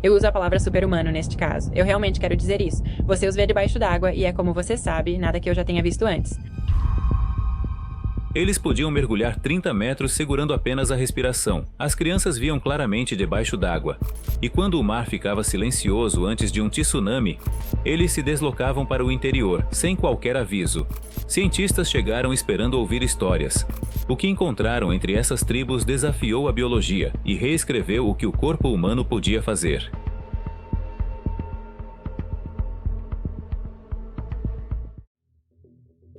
Eu uso a palavra super-humano neste caso. Eu realmente quero dizer isso. Você os vê debaixo d'água e é como você sabe, nada que eu já tenha visto antes. Eles podiam mergulhar 30 metros segurando apenas a respiração. As crianças viam claramente debaixo d'água. E quando o mar ficava silencioso antes de um tsunami, eles se deslocavam para o interior, sem qualquer aviso. Cientistas chegaram esperando ouvir histórias. O que encontraram entre essas tribos desafiou a biologia e reescreveu o que o corpo humano podia fazer.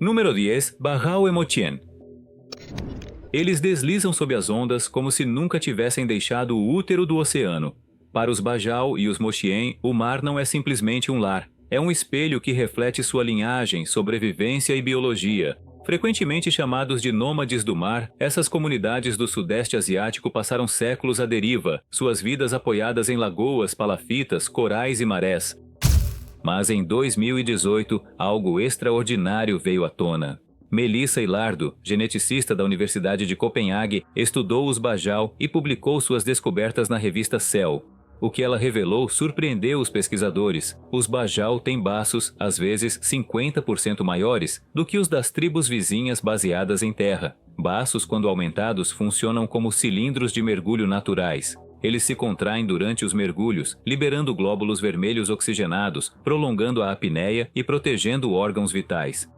Número 10. Bajau Emotien. Eles deslizam sob as ondas como se nunca tivessem deixado o útero do oceano. Para os Bajau e os Mochien, o mar não é simplesmente um lar. É um espelho que reflete sua linhagem, sobrevivência e biologia. Frequentemente chamados de nômades do mar, essas comunidades do Sudeste Asiático passaram séculos à deriva, suas vidas apoiadas em lagoas, palafitas, corais e marés. Mas em 2018, algo extraordinário veio à tona. Melissa Ilardo, geneticista da Universidade de Copenhague, estudou os Bajau e publicou suas descobertas na revista Cell. O que ela revelou surpreendeu os pesquisadores. Os Bajau têm baços, às vezes 50% maiores, do que os das tribos vizinhas baseadas em terra. Baços, quando aumentados, funcionam como cilindros de mergulho naturais. Eles se contraem durante os mergulhos, liberando glóbulos vermelhos oxigenados, prolongando a apneia e protegendo órgãos vitais.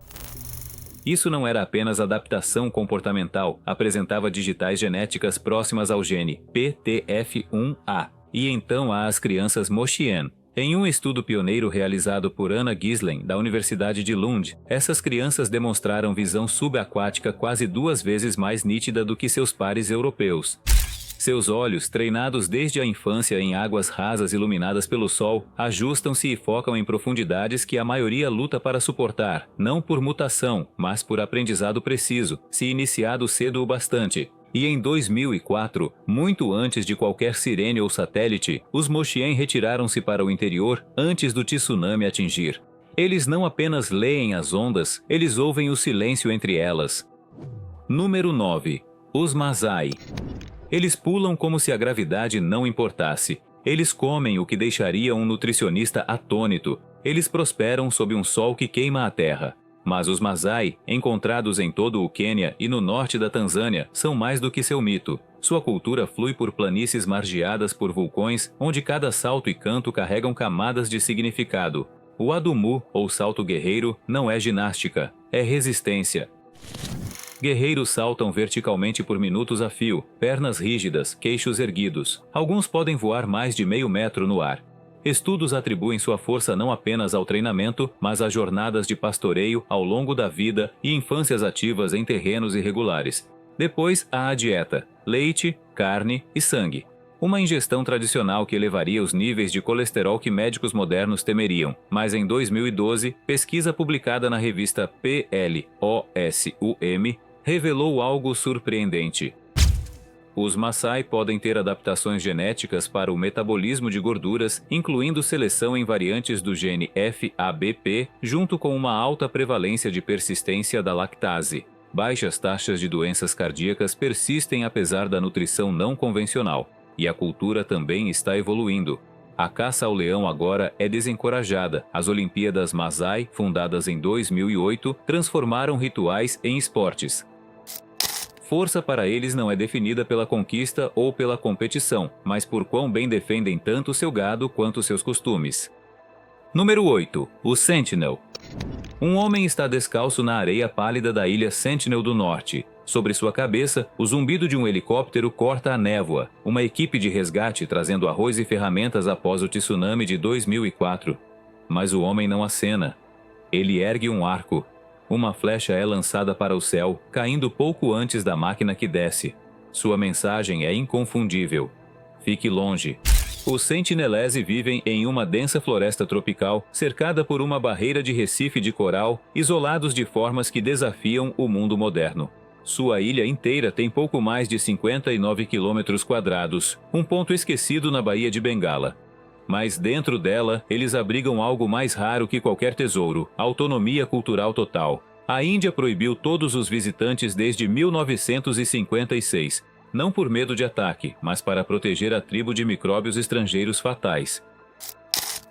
Isso não era apenas adaptação comportamental, apresentava digitais genéticas próximas ao gene PTF1A. E então há as crianças Mochien. Em um estudo pioneiro realizado por Anna Gislen, da Universidade de Lund, essas crianças demonstraram visão subaquática quase 2 vezes mais nítida do que seus pares europeus. Seus olhos, treinados desde a infância em águas rasas iluminadas pelo sol, ajustam-se e focam em profundidades que a maioria luta para suportar, não por mutação, mas por aprendizado preciso, se iniciado cedo o bastante. E em 2004, muito antes de qualquer sirene ou satélite, os Mochien retiraram-se para o interior antes do tsunami atingir. Eles não apenas leem as ondas, eles ouvem o silêncio entre elas. Número 9. Os Masai. Eles pulam como se a gravidade não importasse. Eles comem o que deixaria um nutricionista atônito. Eles prosperam sob um sol que queima a terra. Mas os Masai, encontrados em todo o Quênia e no norte da Tanzânia, são mais do que seu mito. Sua cultura flui por planícies margeadas por vulcões, onde cada salto e canto carregam camadas de significado. O adumu, ou salto guerreiro, não é ginástica, é resistência. Guerreiros saltam verticalmente por minutos a fio, pernas rígidas, queixos erguidos. Alguns podem voar mais de meio metro no ar. Estudos atribuem sua força não apenas ao treinamento, mas a jornadas de pastoreio ao longo da vida e infâncias ativas em terrenos irregulares. Depois há a dieta: leite, carne e sangue. Uma ingestão tradicional que elevaria os níveis de colesterol que médicos modernos temeriam. Mas em 2012, pesquisa publicada na revista PLOSUM revelou algo surpreendente. Os Maasai podem ter adaptações genéticas para o metabolismo de gorduras, incluindo seleção em variantes do gene FABP, junto com uma alta prevalência de persistência da lactase. Baixas taxas de doenças cardíacas persistem apesar da nutrição não convencional, e a cultura também está evoluindo. A caça ao leão agora é desencorajada. As Olimpíadas Maasai, fundadas em 2008, transformaram rituais em esportes. Força para eles não é definida pela conquista ou pela competição, mas por quão bem defendem tanto seu gado quanto seus costumes. Número 8. O Sentinel. Um homem está descalço na areia pálida da ilha Sentinel do Norte. Sobre sua cabeça, o zumbido de um helicóptero corta a névoa. Uma equipe de resgate trazendo arroz e ferramentas após o tsunami de 2004. Mas o homem não acena. Ele ergue um arco. Uma flecha é lançada para o céu, caindo pouco antes da máquina que desce. Sua mensagem é inconfundível: fique longe. Os sentinelese vivem em uma densa floresta tropical, cercada por uma barreira de recife de coral, isolados de formas que desafiam o mundo moderno. Sua ilha inteira tem pouco mais de 59 quilômetros quadrados, um ponto esquecido na Baía de Bengala. Mas dentro dela, eles abrigam algo mais raro que qualquer tesouro: autonomia cultural total. A Índia proibiu todos os visitantes desde 1956. não por medo de ataque, mas para proteger a tribo de micróbios estrangeiros fatais.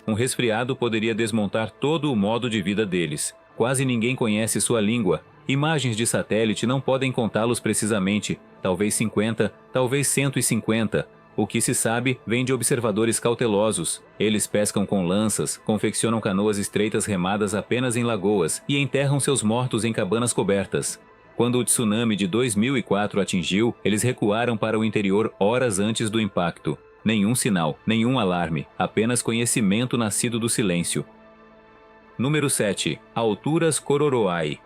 Um resfriado poderia desmontar todo o modo de vida deles. Quase ninguém conhece sua língua. Imagens de satélite não podem contá-los precisamente, talvez 50, talvez 150. O que se sabe vem de observadores cautelosos. Eles pescam com lanças, confeccionam canoas estreitas remadas apenas em lagoas e enterram seus mortos em cabanas cobertas. Quando o tsunami de 2004 atingiu, eles recuaram para o interior horas antes do impacto. Nenhum sinal, nenhum alarme, apenas conhecimento nascido do silêncio. Número 7. Alturas Kororoai.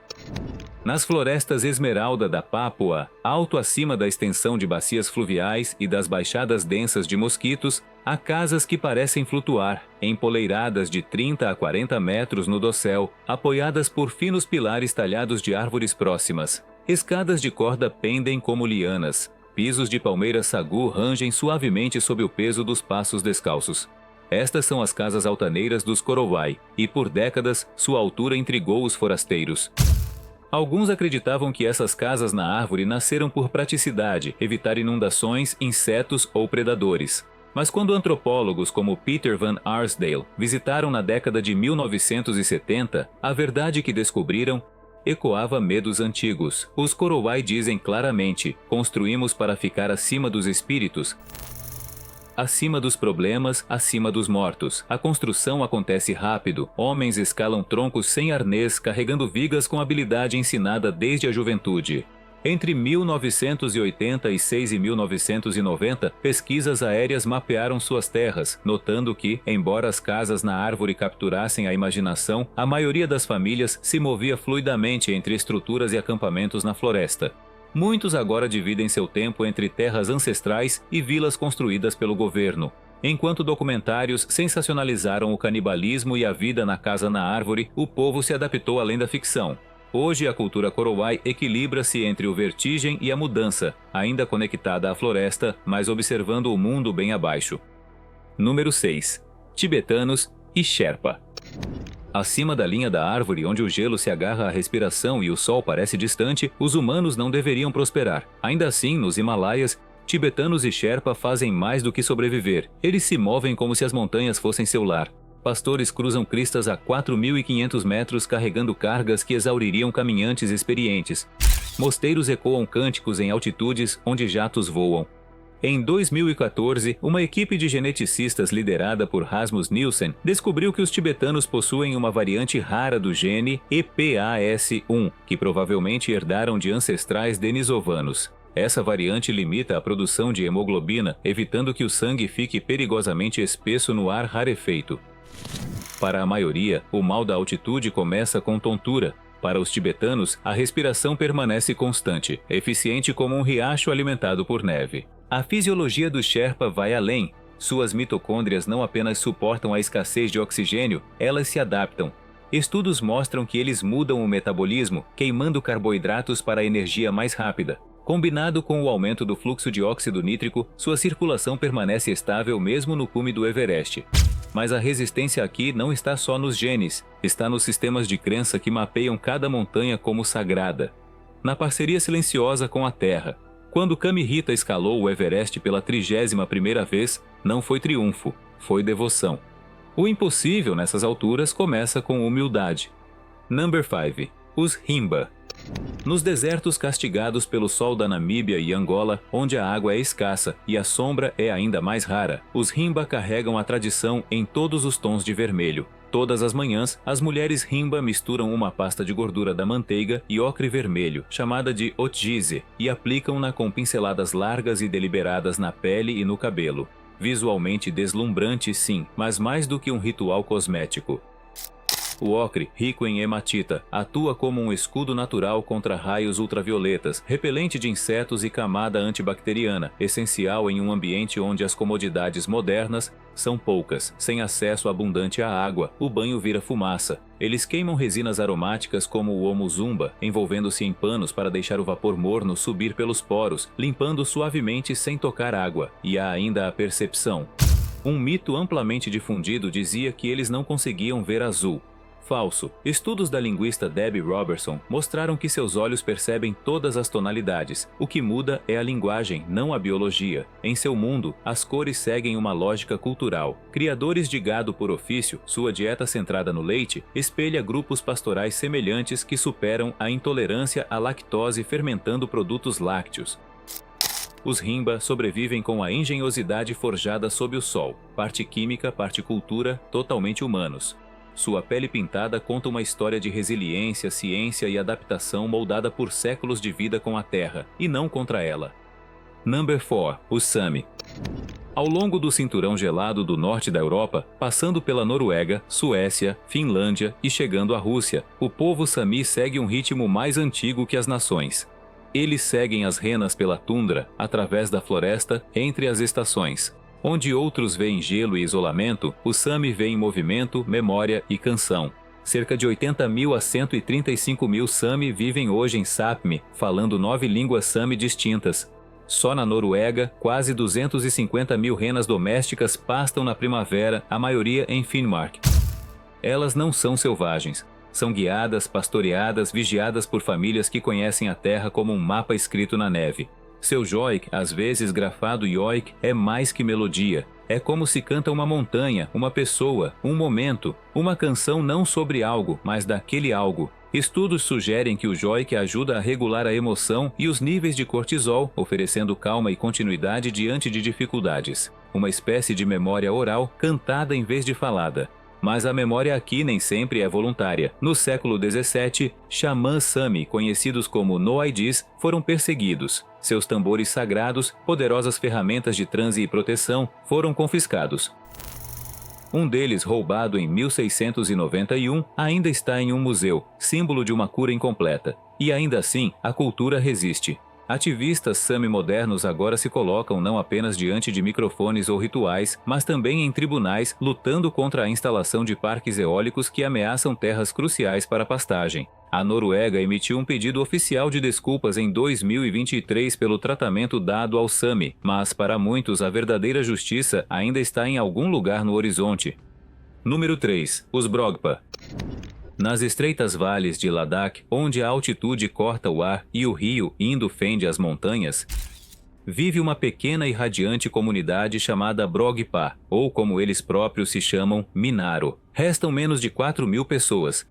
Nas florestas esmeralda da Papua, alto acima da extensão de bacias fluviais e das baixadas densas de mosquitos, há casas que parecem flutuar, empoleiradas de 30 a 40 metros no dossel, apoiadas por finos pilares talhados de árvores próximas. Escadas de corda pendem como lianas. Pisos de palmeiras sagu rangem suavemente sob o peso dos passos descalços. Estas são as casas altaneiras dos Korowai, e por décadas sua altura intrigou os forasteiros. Alguns acreditavam que essas casas na árvore nasceram por praticidade, evitar inundações, insetos ou predadores. Mas quando antropólogos como Peter Van Arsdale visitaram na década de 1970, a verdade que descobriram ecoava medos antigos. Os Korowai dizem claramente: construímos para ficar acima dos espíritos, acima dos problemas, acima dos mortos. A construção acontece rápido. Homens escalam troncos sem arnês, carregando vigas com habilidade ensinada desde a juventude. Entre 1986 e 1990, pesquisas aéreas mapearam suas terras, notando que, embora as casas na árvore capturassem a imaginação, a maioria das famílias se movia fluidamente entre estruturas e acampamentos na floresta. Muitos agora dividem seu tempo entre terras ancestrais e vilas construídas pelo governo. Enquanto documentários sensacionalizaram o canibalismo e a vida na casa na árvore, o povo se adaptou além da ficção. Hoje, a cultura Korowai equilibra-se entre o vertigem e a mudança, ainda conectada à floresta, mas observando o mundo bem abaixo. Número 6. Tibetanos e Sherpa. Acima da linha da árvore, onde o gelo se agarra à respiração e o sol parece distante, os humanos não deveriam prosperar. Ainda assim, nos Himalaias, tibetanos e Sherpa fazem mais do que sobreviver. Eles se movem como se as montanhas fossem seu lar. Pastores cruzam cristas a 4.500 metros carregando cargas que exauririam caminhantes experientes. Mosteiros ecoam cânticos em altitudes onde jatos voam. Em 2014, uma equipe de geneticistas liderada por Rasmus Nielsen descobriu que os tibetanos possuem uma variante rara do gene EPAS1, que provavelmente herdaram de ancestrais denisovanos. Essa variante limita a produção de hemoglobina, evitando que o sangue fique perigosamente espesso no ar rarefeito. Para a maioria, o mal da altitude começa com tontura. Para os tibetanos, a respiração permanece constante, eficiente como um riacho alimentado por neve. A fisiologia do Sherpa vai além. Suas mitocôndrias não apenas suportam a escassez de oxigênio, elas se adaptam. Estudos mostram que eles mudam o metabolismo, queimando carboidratos para a energia mais rápida. Combinado com o aumento do fluxo de óxido nítrico, sua circulação permanece estável mesmo no cume do Everest. Mas a resistência aqui não está só nos genes, está nos sistemas de crença que mapeiam cada montanha como sagrada. Na parceria silenciosa com a Terra. Quando Kamihita escalou o Everest pela 31ª vez, não foi triunfo, foi devoção. O impossível nessas alturas começa com humildade. Number 5. Os Himba. Nos desertos castigados pelo sol da Namíbia e Angola, onde a água é escassa e a sombra é ainda mais rara, os Himba carregam a tradição em todos os tons de vermelho. Todas as manhãs, as mulheres Himba misturam uma pasta de gordura da manteiga e ocre vermelho, chamada de otjize, e aplicam-na com pinceladas largas e deliberadas na pele e no cabelo. Visualmente deslumbrante, sim, mas mais do que um ritual cosmético. O ocre, rico em hematita, atua como um escudo natural contra raios ultravioletas, repelente de insetos e camada antibacteriana, essencial em um ambiente onde as comodidades modernas são poucas. Sem acesso abundante à água, o banho vira fumaça. Eles queimam resinas aromáticas como o omuzumba, envolvendo-se em panos para deixar o vapor morno subir pelos poros, limpando suavemente sem tocar água. E há ainda a percepção. Um mito amplamente difundido dizia que eles não conseguiam ver azul. Falso. Estudos da linguista Debbie Robertson mostraram que seus olhos percebem todas as tonalidades. O que muda é a linguagem, não a biologia. Em seu mundo, as cores seguem uma lógica cultural. Criadores de gado por ofício, sua dieta centrada no leite espelha grupos pastorais semelhantes que superam a intolerância à lactose fermentando produtos lácteos. Os Rimba sobrevivem com a engenhosidade forjada sob o sol, parte química, parte cultura, totalmente humanos. Sua pele pintada conta uma história de resiliência, ciência e adaptação moldada por séculos de vida com a Terra, e não contra ela. Number 4. Os Sami. Ao longo do cinturão gelado do norte da Europa, passando pela Noruega, Suécia, Finlândia e chegando à Rússia, o povo Sami segue um ritmo mais antigo que as nações. Eles seguem as renas pela tundra, através da floresta, entre as estações. Onde outros veem gelo e isolamento, os Sami veem movimento, memória e canção. Cerca de 80 mil a 135 mil Sami vivem hoje em Sápmi, falando 9 línguas Sami distintas. Só na Noruega, quase 250 mil renas domésticas pastam na primavera, a maioria em Finnmark. Elas não são selvagens. São guiadas, pastoreadas, vigiadas por famílias que conhecem a terra como um mapa escrito na neve. Seu joik, às vezes grafado yoik, é mais que melodia. É como se canta uma montanha, uma pessoa, um momento, uma canção não sobre algo, mas daquele algo. Estudos sugerem que o joik ajuda a regular a emoção e os níveis de cortisol, oferecendo calma e continuidade diante de dificuldades. Uma espécie de memória oral, cantada em vez de falada. Mas a memória aqui nem sempre é voluntária. No século XVII, xamãs Sami, conhecidos como Noaidis, foram perseguidos. Seus tambores sagrados, poderosas ferramentas de transe e proteção, foram confiscados. Um deles, roubado em 1691, ainda está em um museu, símbolo de uma cura incompleta. E ainda assim, a cultura resiste. Ativistas Sami modernos agora se colocam não apenas diante de microfones ou rituais, mas também em tribunais, lutando contra a instalação de parques eólicos que ameaçam terras cruciais para a pastagem. A Noruega emitiu um pedido oficial de desculpas em 2023 pelo tratamento dado ao Sami, mas para muitos a verdadeira justiça ainda está em algum lugar no horizonte. Número 3. Os Brogpa. Nas estreitas vales de Ladakh, onde a altitude corta o ar e o rio indo fende as montanhas, vive uma pequena e radiante comunidade chamada Brogpa, ou como eles próprios se chamam, Minaro. Restam menos de 4 mil pessoas,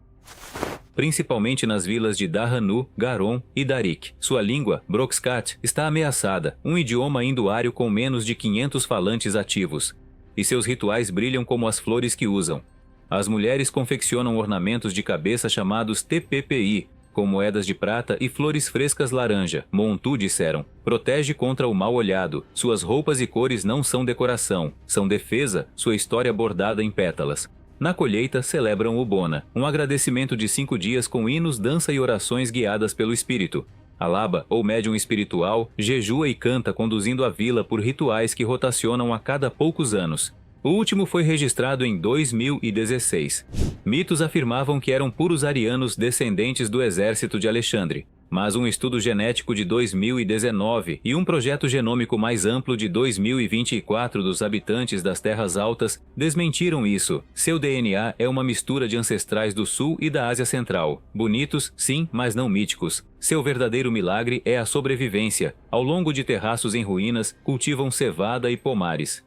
principalmente nas vilas de Dahanu, Garon e Darik. Sua língua, Brokskat, está ameaçada, um idioma hinduário com menos de 500 falantes ativos, e seus rituais brilham como as flores que usam. As mulheres confeccionam ornamentos de cabeça chamados TPPI, com moedas de prata e flores frescas laranja. Montu disseram, protege contra o mal olhado. Suas roupas e cores não são decoração, são defesa, sua história bordada em pétalas. Na colheita, celebram o Bona, um agradecimento de 5 dias com hinos, dança e orações guiadas pelo espírito. Alaba, ou médium espiritual, jejua e canta conduzindo a vila por rituais que rotacionam a cada poucos anos. O último foi registrado em 2016. Mitos afirmavam que eram puros arianos descendentes do exército de Alexandre, mas um estudo genético de 2019 e um projeto genômico mais amplo de 2024 dos habitantes das Terras Altas desmentiram isso. Seu DNA é uma mistura de ancestrais do Sul e da Ásia Central. Bonitos, sim, mas não míticos. Seu verdadeiro milagre é a sobrevivência. Ao longo de terraços em ruínas, cultivam cevada e pomares.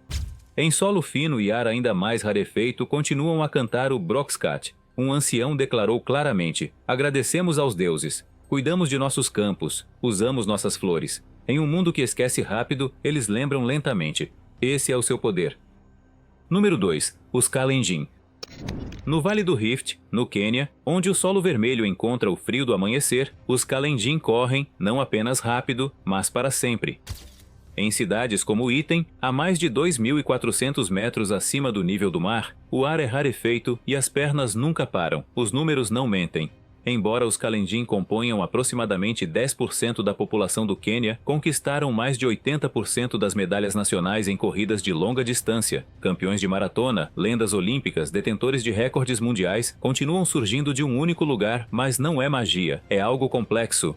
Em solo fino e ar ainda mais rarefeito, continuam a cantar o Brokskat. Um ancião declarou claramente, agradecemos aos deuses, cuidamos de nossos campos, usamos nossas flores. Em um mundo que esquece rápido, eles lembram lentamente. Esse é o seu poder. Número 2. Os Kalenjin. No Vale do Rift, no Quênia, onde o solo vermelho encontra o frio do amanhecer, os Kalenjin correm, não apenas rápido, mas para sempre. Em cidades como Iten, a mais de 2.400 metros acima do nível do mar, o ar é rarefeito e as pernas nunca param. Os números não mentem. Embora os Kalenjin componham aproximadamente 10% da população do Quênia, conquistaram mais de 80% das medalhas nacionais em corridas de longa distância. Campeões de maratona, lendas olímpicas, detentores de recordes mundiais, continuam surgindo de um único lugar, mas não é magia, é algo complexo.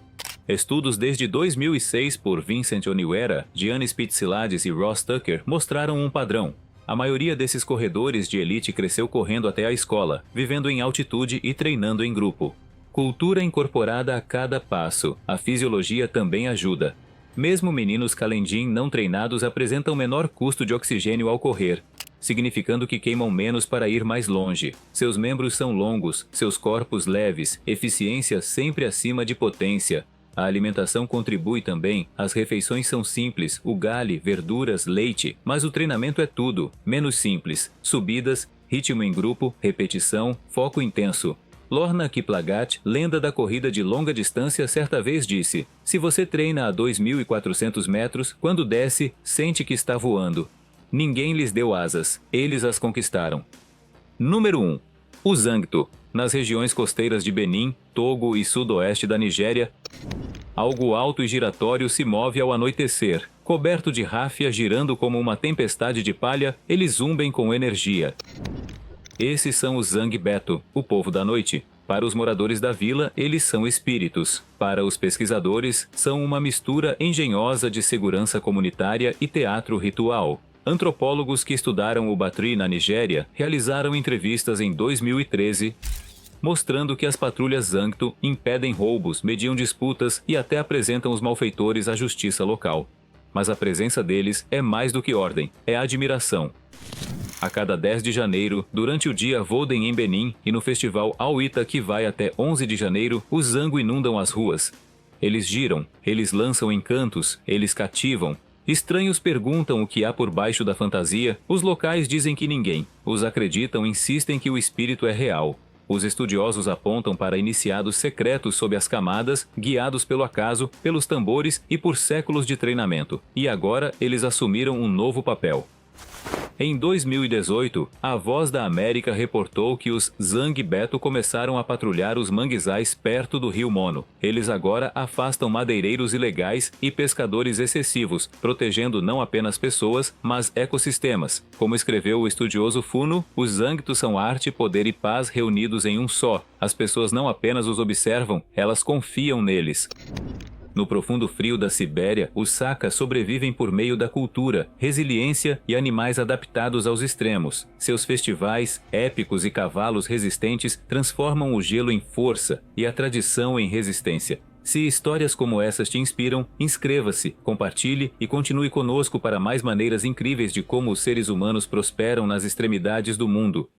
Estudos desde 2006 por Vincent Oniwera, Gianni Spitzilades e Ross Tucker mostraram um padrão. A maioria desses corredores de elite cresceu correndo até a escola, vivendo em altitude e treinando em grupo. Cultura incorporada a cada passo. A fisiologia também ajuda. Mesmo meninos Kalenjin não treinados apresentam menor custo de oxigênio ao correr, significando que queimam menos para ir mais longe. Seus membros são longos, seus corpos leves, eficiência sempre acima de potência. A alimentação contribui também, as refeições são simples, ugali, verduras, leite, mas o treinamento é tudo, menos simples. Subidas, ritmo em grupo, repetição, foco intenso. Lorna Kiplagat, lenda da corrida de longa distância, certa vez disse: se você treina a 2.400 metros, quando desce, sente que está voando. Ninguém lhes deu asas, eles as conquistaram. Número 1. O Zangto. Nas regiões costeiras de Benin, Togo e sudoeste da Nigéria, algo alto e giratório se move ao anoitecer. Coberto de ráfia, girando como uma tempestade de palha, eles zumbem com energia. Esses são os Zang Beto, o povo da noite. Para os moradores da vila, eles são espíritos. Para os pesquisadores, são uma mistura engenhosa de segurança comunitária e teatro ritual. Antropólogos que estudaram o Batri na Nigéria realizaram entrevistas em 2013, mostrando que as patrulhas Zangto impedem roubos, mediam disputas e até apresentam os malfeitores à justiça local. Mas a presença deles é mais do que ordem, é admiração. A cada 10 de janeiro, durante o dia Voden em Benin e no festival Awita que vai até 11 de janeiro, os Zango inundam as ruas. Eles giram, eles lançam encantos, eles cativam. Estranhos perguntam o que há por baixo da fantasia, os locais dizem que ninguém. Os acreditam insistem que o espírito é real. Os estudiosos apontam para iniciados secretos sob as camadas, guiados pelo acaso, pelos tambores e por séculos de treinamento. E agora eles assumiram um novo papel. Em 2018, a Voz da América reportou que os Zang Beto começaram a patrulhar os manguezais perto do rio Mono. Eles agora afastam madeireiros ilegais e pescadores excessivos, protegendo não apenas pessoas, mas ecossistemas. Como escreveu o estudioso Funo, os Zangto são arte, poder e paz reunidos em um só. As pessoas não apenas os observam, elas confiam neles. No profundo frio da Sibéria, os Saka sobrevivem por meio da cultura, resiliência e animais adaptados aos extremos. Seus festivais, épicos e cavalos resistentes transformam o gelo em força e a tradição em resistência. Se histórias como essas te inspiram, inscreva-se, compartilhe e continue conosco para mais maneiras incríveis de como os seres humanos prosperam nas extremidades do mundo.